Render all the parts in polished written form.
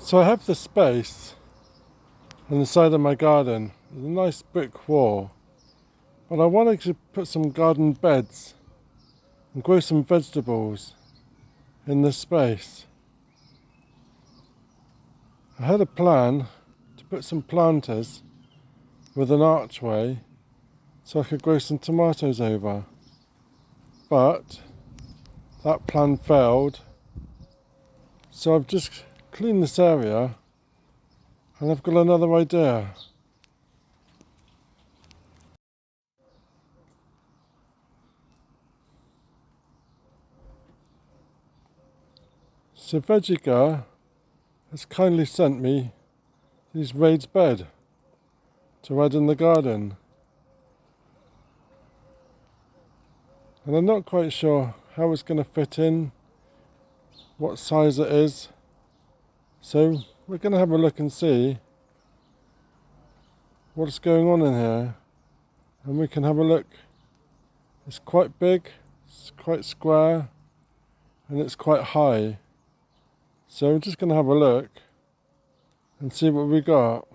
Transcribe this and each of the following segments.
So I have the space on the side of my garden. There's a nice brick wall. But I wanted to put some garden beds and grow some vegetables in this space. I had a plan to put some planters with an archway so I could grow some tomatoes over. But that plan failed. So I've just cleaned this area and I've got another idea. So Vegega has kindly sent me these raised bed to add in the garden. And I'm not quite sure how it's going to fit in, what size it is. So we're going to have a look and see what's going on in here. And we can have a look. It's quite big, it's quite square, and it's quite high. So I'm just going to have a look and see what we got.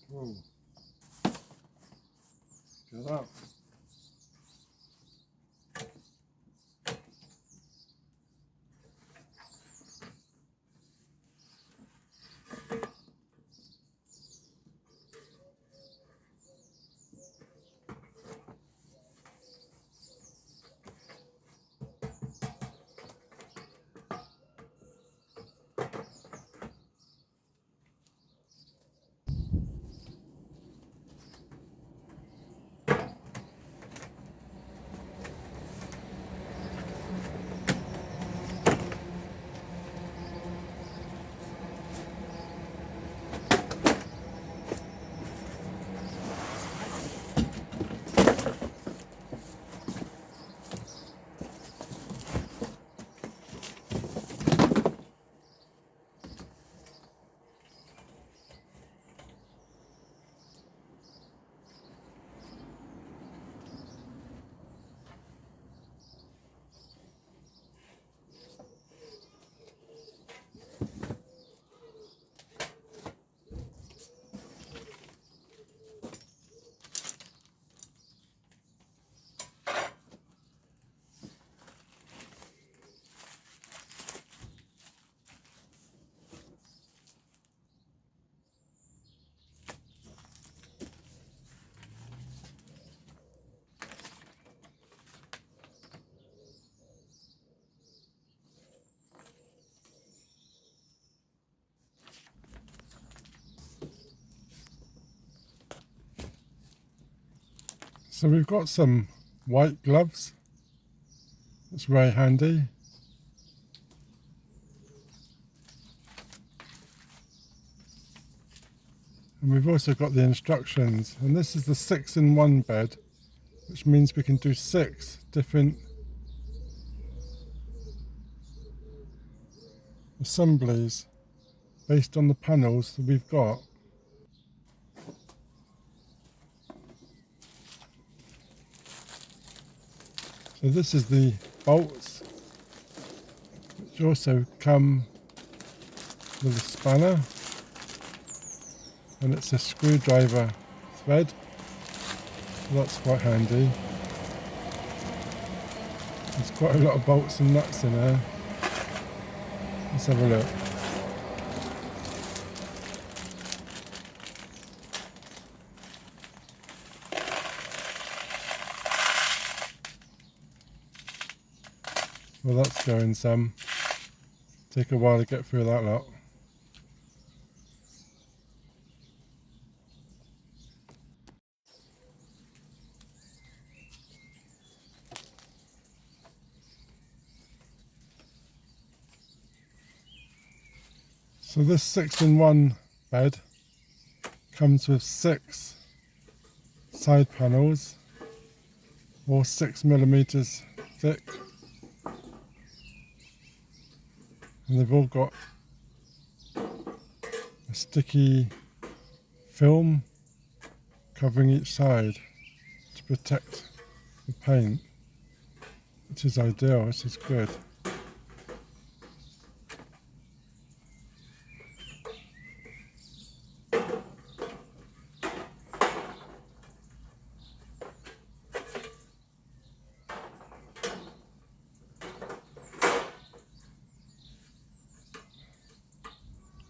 Whoa. Get up. So we've got some white gloves. It's very handy. And we've also got the instructions, and this is the 6-in-1 bed, which means we can do 6 different assemblies based on the panels that we've got. So this is the bolts, which also come with a spanner, and it's a screwdriver thread, so that's quite handy. There's quite a lot of bolts and nuts in there. Let's have a look. Well, that's going some. Take a while to get through that lot. So this 6-in-1 bed comes with 6 side panels, or 6 mm thick, and they've all got a sticky film covering each side to protect the paint, which is ideal, which is good.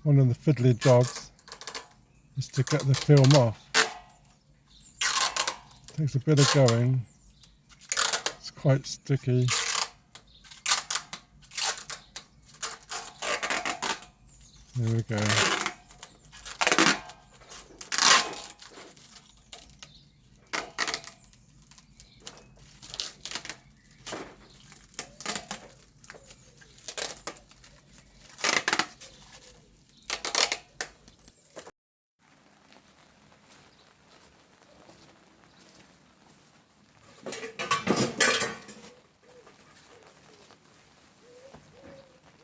One of the fiddly jobs is to get the film off. Takes a bit of going. It's quite sticky. There we go.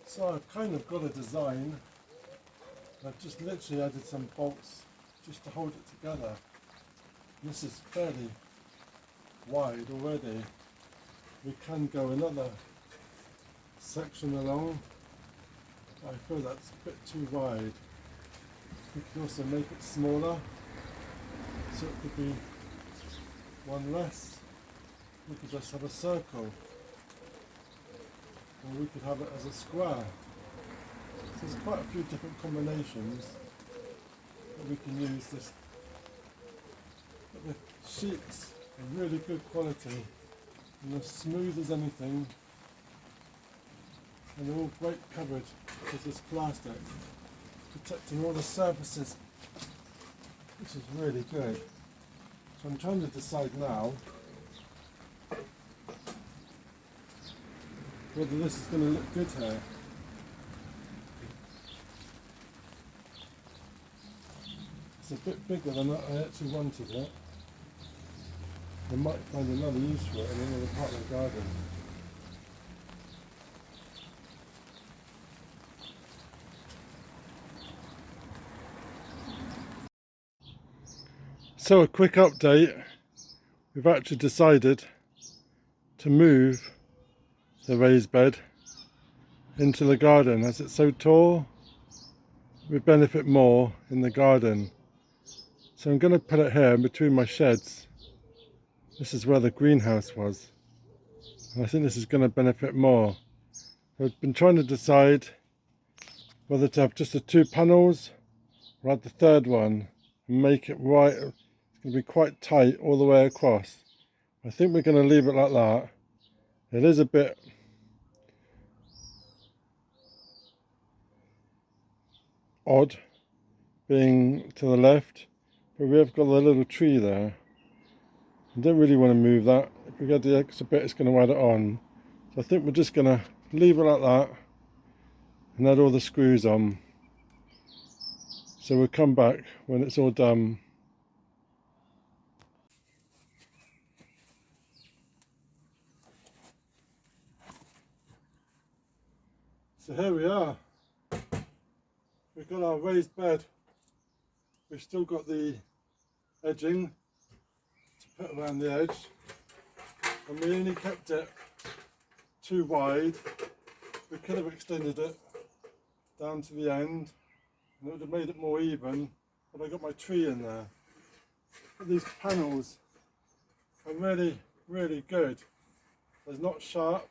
So I've kind of got a design. I've just literally added some bolts just to hold it together. This is fairly wide already. We can go another section along. I feel that's a bit too wide. We can also make it smaller, so it could be one less. We could just have a circle, or we could have it as a square. So there's quite a few different combinations that we can use this. But the sheets are really good quality and as smooth as anything, and they're all great covered with this plastic, protecting all the surfaces, which is really good. So I'm trying to decide now whether this is going to look good here. It's a bit bigger than I actually wanted it. I might find another use for it in another part of the garden. So a quick update. We've actually decided to move the raised bed into the garden. As it's so tall, we benefit more in the garden. So I'm going to put it here in between my sheds. This is where the greenhouse was, and I think this is going to benefit more. I've been trying to decide whether to have just the 2 panels or add the 3rd one and make it right. It's going to be quite tight all the way across. I think we're going to leave it like that. It is a bit odd being to the left, but we have got a little tree there. I don't really want to move that. If we get the extra bit, it's going to add it on. So I think we're just going to leave it like that and add all the screws on. So we'll come back when it's all done. So here we are. We've got our raised bed. We've still got the edging to put around the edge, and we only kept it too wide. We could have extended it down to the end and it would have made it more even, but I got my tree in there. But these panels are really, really good. They're not sharp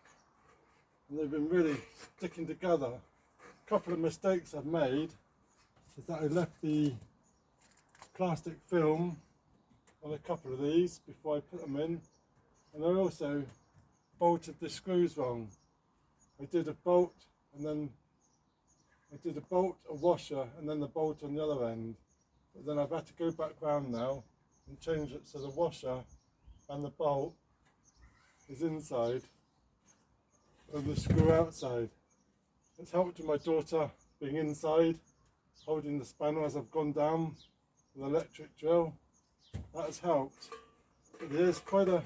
and they've been really sticking together. A couple of mistakes I've made is that I left the plastic film on a couple of these before I put them in, and I also bolted the screws wrong. I did a bolt and then a washer, and then the bolt on the other end. But then I've had to go back round now and change it so the washer and the bolt is inside and the screw outside. It's helped with my daughter being inside holding the spanner as I've gone down with an electric drill. That has helped. But here's quite a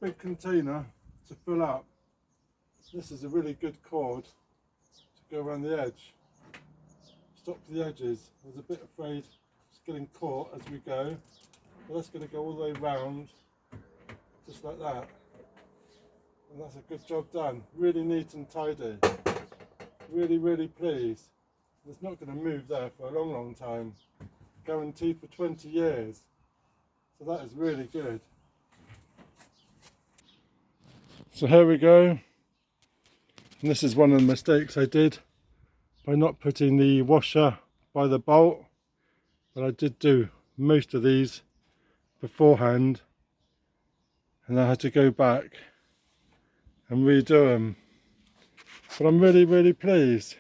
big container to fill up. This is a really good cord to go around the edge. Stop the edges. I was a bit afraid it's getting caught as we go. But that's going to go all the way round, just like that. And that's a good job done. Really neat and tidy. Really, really pleased. It's not going to move there for a long, long time. Guaranteed for 20 years. So that is really good. So here we go. And this is one of the mistakes I did by not putting the washer by the bolt. But I did do most of these beforehand. And I had to go back and redo them. But I'm really, really pleased.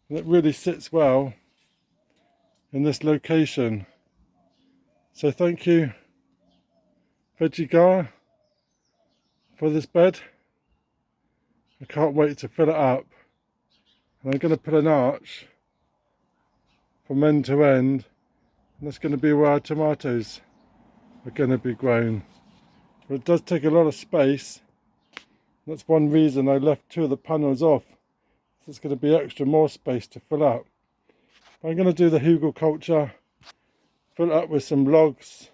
And it really sits well in this location. So thank you, Vegega, for this bed. I can't wait to fill it up. And I'm going to put an arch from end to end. And that's going to be where our tomatoes are going to be grown. But it does take a lot of space. That's one reason I left two of the panels off. There's going to be extra more space to fill up. But I'm going to do the hugel culture, fill it up with some logs,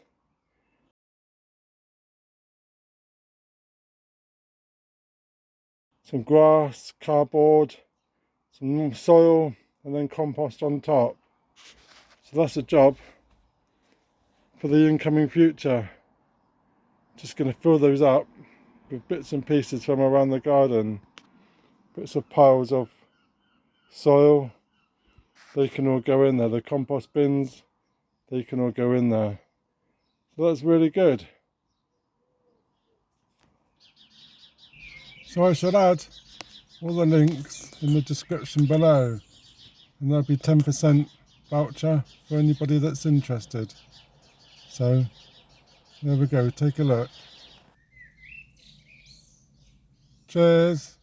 some grass, cardboard, some soil, and then compost on top. So that's a job for the incoming future. Just going to fill those up with bits and pieces from around the garden. Bits of piles of soil. They can all go in there. The compost bins, they can all go in there. So that's really good. So I should add all the links in the description below. And there'll be 10% voucher for anybody that's interested. So there we go, take a look. Cheers.